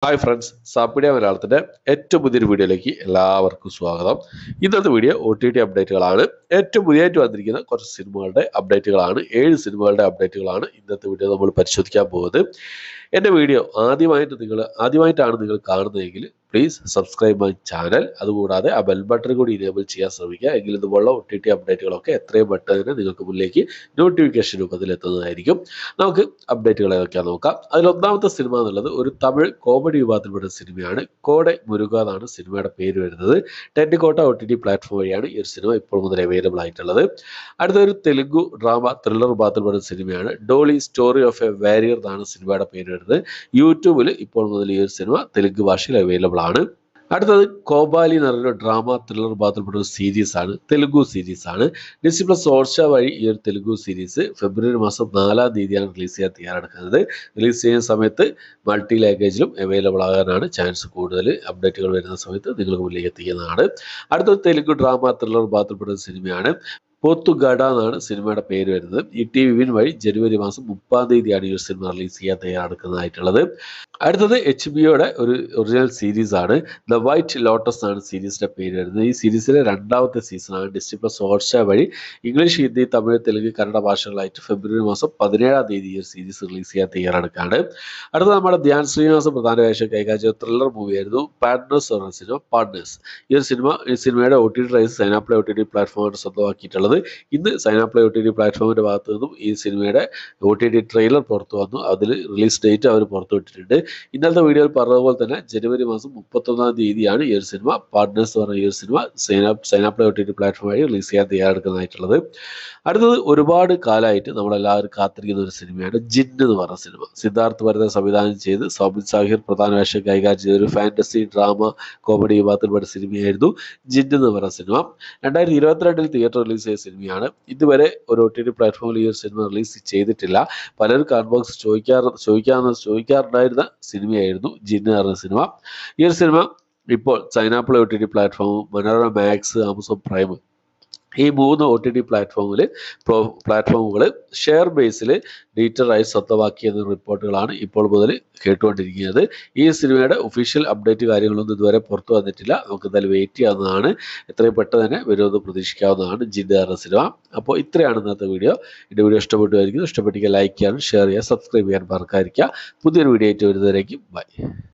Hi friends, സാപ്പിഡിയ മലയാളത്തിൻ്റെ ഏറ്റവും പുതിയൊരു വീഡിയോയിലേക്ക് എല്ലാവർക്കും സ്വാഗതം. ഇന്നത്തെ വീഡിയോ OTT അപ്ഡേറ്റുകളാണ്. ഏറ്റവും പുതിയതായിട്ട് വന്നിരിക്കുന്ന കുറച്ച് സിനിമകളുടെ അപ്ഡേറ്റുകളാണ്. 7 സിനിമകളുടെ അപ്ഡേറ്റുകളാണ് ഇന്നത്തെ വീഡിയോ നമ്മൾ പരിശോധിക്കാൻ പോകുന്നത്. എൻ്റെ വീഡിയോ ആദ്യമായിട്ടാണ് നിങ്ങൾ കാണുന്നതെങ്കിൽ പ്ലീസ് സബ്സ്ക്രൈബ് മൈ ചാനൽ. അതുകൂടാതെ ആ ബെൽ ബട്ടൺ കൂടി ഇനേബിൾ ചെയ്യാൻ ശ്രമിക്കുക. എങ്കിൽ ഇതുപോലുള്ള OTT അപ്ഡേറ്റുകളൊക്കെ എത്രയും പെട്ടെന്ന് നിങ്ങൾക്ക് മുന്നിലേക്ക് നോട്ടിഫിക്കേഷൻ രൂപത്തിൽ എത്തുന്നതായിരിക്കും. നമുക്ക് അപ്ഡേറ്റുകൾ ഏതൊക്കെയാണെന്ന് നോക്കാം. അതിലൊന്നാമത്തെ സിനിമ എന്നുള്ളത് ഒരു തമിഴ് കോമഡി വിഭാഗത്തിൽപ്പെട്ട സിനിമയാണ്. കോടെ മുരുക എന്നാണ് സിനിമയുടെ പേര് വരുന്നത്. ടെൻഡിക്കോട്ട OTT പ്ലാറ്റ്ഫോം വഴിയാണ് ഈ ഒരു സിനിമ ഇപ്പോൾ മുതൽ അവൈലബിൾ ആയിട്ടുള്ളത്. അടുത്തൊരു തെലുഗു ഡ്രാമ ത്രില്ലർ വിഭാഗത്തിൽപ്പെട്ട സിനിമയാണ്. Dolly Story of a Warrior എന്നാണ് സിനിമയുടെ പേര് വരുന്നത്. യൂട്യൂബിൽ ഇപ്പോൾ മുതൽ ഈ ഒരു സിനിമ തെലുങ്ക് ഭാഷയിൽ അവൈലബിൾ ആണ്. അടുത്തത് കോബാലി എന്ന് പറയുന്ന ഡ്രാമ ത്രില്ലർ വിഭാഗത്തിൽപ്പെട്ട ഒരു സീരീസ് ആണ്. തെലുഗു സീരീസ് ആണ്. ഡിസ്നി പ്ലസ് ഹോട്ട്സ്റ്റാർ വഴി ഈ ഒരു തെലുഗു സീരീസ് ഫെബ്രുവരി മാസം 4-ാം തീയതിയാണ് റിലീസ് ചെയ്യാൻ തയ്യാറെടുക്കുന്നത്. റിലീസ് ചെയ്യുന്ന സമയത്ത് മൾട്ടി ലാംഗ്വേജിലും അവൈലബിൾ ആകാനാണ് ചാൻസ് കൂടുതൽ. അപ്ഡേറ്റുകൾ വരുന്ന സമയത്ത് നിങ്ങൾക്ക് മുന്നിലേക്ക് എത്തിക്കുന്നതാണ്. അടുത്തത് തെലുഗു ഡ്രാമ ത്രില്ലർ വിഭാഗത്തിൽപ്പെട്ട ഒരു സിനിമയാണ്. പോത്തുഗഡ എന്നാണ് സിനിമയുടെ പേര് വരുന്നത്. ETV Win വഴി ജനുവരി മാസം 30-ാം തീയതിയാണ് ഈ ഒരു സിനിമ റിലീസ് ചെയ്യാൻ തയ്യാറെടുക്കുന്നതായിട്ടുള്ളത്. അടുത്തത് HBO ഒരു ഒറിജിനൽ സീരീസ് ആണ്. ദ വൈറ്റ് ലോട്ടസ് ആണ് സീരീസിന്റെ പേര് വരുന്നത്. ഈ സീരീസിലെ 2-ാമത്തെ സീസണാണ്. ഡിസ്നി പ്ലസ് ഹോട്ട്സ്റ്റാർ വഴി ഇംഗ്ലീഷ്, ഹിന്ദി, തമിഴ്, തെലുങ്ക്, കന്നഡ ഭാഷകളായിട്ട് ഫെബ്രുവരി മാസം 17-ാം തീയതി ഈ ഒരു സീരീസ് റിലീസ് ചെയ്യാൻ തയ്യാറെടുക്കുകയാണ്. അടുത്തത് നമ്മുടെ ധ്യാൻ ശ്രീനിവാസൻ പ്രധാന വേഷം കൈകാര്യം ചെയ്ത ത്രില്ലർ മൂവിയായിരുന്നു പാർട്ട്നേഴ്സ് എന്ന സിനിമ. പാർട്ട്നേഴ്സ് ഈ സിനിമയുടെ OTT റൈറ്റ്സ് സൈനാപ്ലേ OTT പ്ലാറ്റ്ഫോമാണ് സ്വന്തമാക്കിയിട്ടുള്ളത്. ഇന്ന് സൈനാപ്ലേ OTT പ്ലാറ്റ്ഫോമിന്റെ ഭാഗത്തു നിന്നും ഈ സിനിമയുടെ OTT ട്രെയിലർ പുറത്തു വന്നു. അതിൽ റിലീസ് ഡേറ്റ് അവർ പുറത്തുവിട്ടിട്ടുണ്ട്. ഇന്നലത്തെ വീഡിയോയിൽ പറഞ്ഞതുപോലെ തന്നെ ജനുവരി മാസം 31-ാം തീയതിയാണ് ഈ ഒരു സിനിമ പാർട്ട്നേഴ്സ് പറഞ്ഞ ഈ ഒരു സിനിമ സൈനാപ്ലേ OTT പ്ലാറ്റ്ഫോം വഴി റിലീസ് ചെയ്യാൻ തയ്യാറെടുക്കുന്നതായിട്ടുള്ളത്. അടുത്തത് ഒരുപാട് കാലമായിട്ട് നമ്മളെല്ലാവരും കാത്തിരിക്കുന്ന ഒരു സിനിമയാണ് ജിന്ന് എന്ന് പറഞ്ഞ സിനിമ. സിദ്ധാർത്ഥ് ഭരതൻ സംവിധാനം ചെയ്ത് സൗബിൻ സാഹിർ പ്രധാന വേഷം കൈകാര്യം ചെയ്ത ഒരു ഫാന്റസി ഡ്രാമ കോമഡി വിഭാഗത്തിൽപ്പെട്ട സിനിമയായിരുന്നു ജിന്ന് എന്ന് പറഞ്ഞ സിനിമ. 2022-ൽ തിയേറ്റർ റിലീസ് ചെയ്ത സിനിമയാണ്. ഇതുവരെ ഒരു OTT പ്ലാറ്റ്ഫോമിൽ ഈ ഒരു സിനിമ റിലീസ് ചെയ്തിട്ടില്ല. പലരും കമന്റ് ചോദിക്കാറുണ്ടായിരുന്ന സിനിമയായിരുന്നു ജിന്ന് പറഞ്ഞ സിനിമ. ഈ ഒരു സിനിമ ഇപ്പോൾ Saina Play OTT platform, Manorama Max, Amazon Prime ഈ 3 OTT പ്ലാറ്റ്ഫോമുകൾ ഷെയർ ബേസിൽ ഡിജിറ്റലായി സ്വന്തമാക്കിയെന്ന റിപ്പോർട്ടുകളാണ് ഇപ്പോൾ മുതൽ കേട്ടുകൊണ്ടിരിക്കുന്നത്. ഈ സിനിമയുടെ ഒഫീഷ്യൽ അപ്ഡേറ്റ് കാര്യങ്ങളൊന്നും ഇതുവരെ പുറത്തു വന്നിട്ടില്ല. നമുക്ക് എന്തായാലും വെയിറ്റ് ചെയ്യാവുന്നതാണ്. എത്രയും പെട്ടെന്ന് തന്നെ വരുമെന്ന് പ്രതീക്ഷിക്കാവുന്നതാണ് ജിന്ന് എന്ന സിനിമ. അപ്പോൾ ഇത്രയാണ് ഇന്നത്തെ വീഡിയോ. എൻ്റെ വീഡിയോ ഇഷ്ടപ്പെട്ടുമായിരിക്കും. ഇഷ്ടപ്പെട്ടെങ്കിൽ ലൈക്ക് ചെയ്യാനും ഷെയർ ചെയ്യുക, സബ്സ്ക്രൈബ് ചെയ്യാൻ മറക്കാതിരിക്കുക. പുതിയൊരു വീഡിയോ ആയിട്ട് വരുന്നവരേക്കും ബൈ.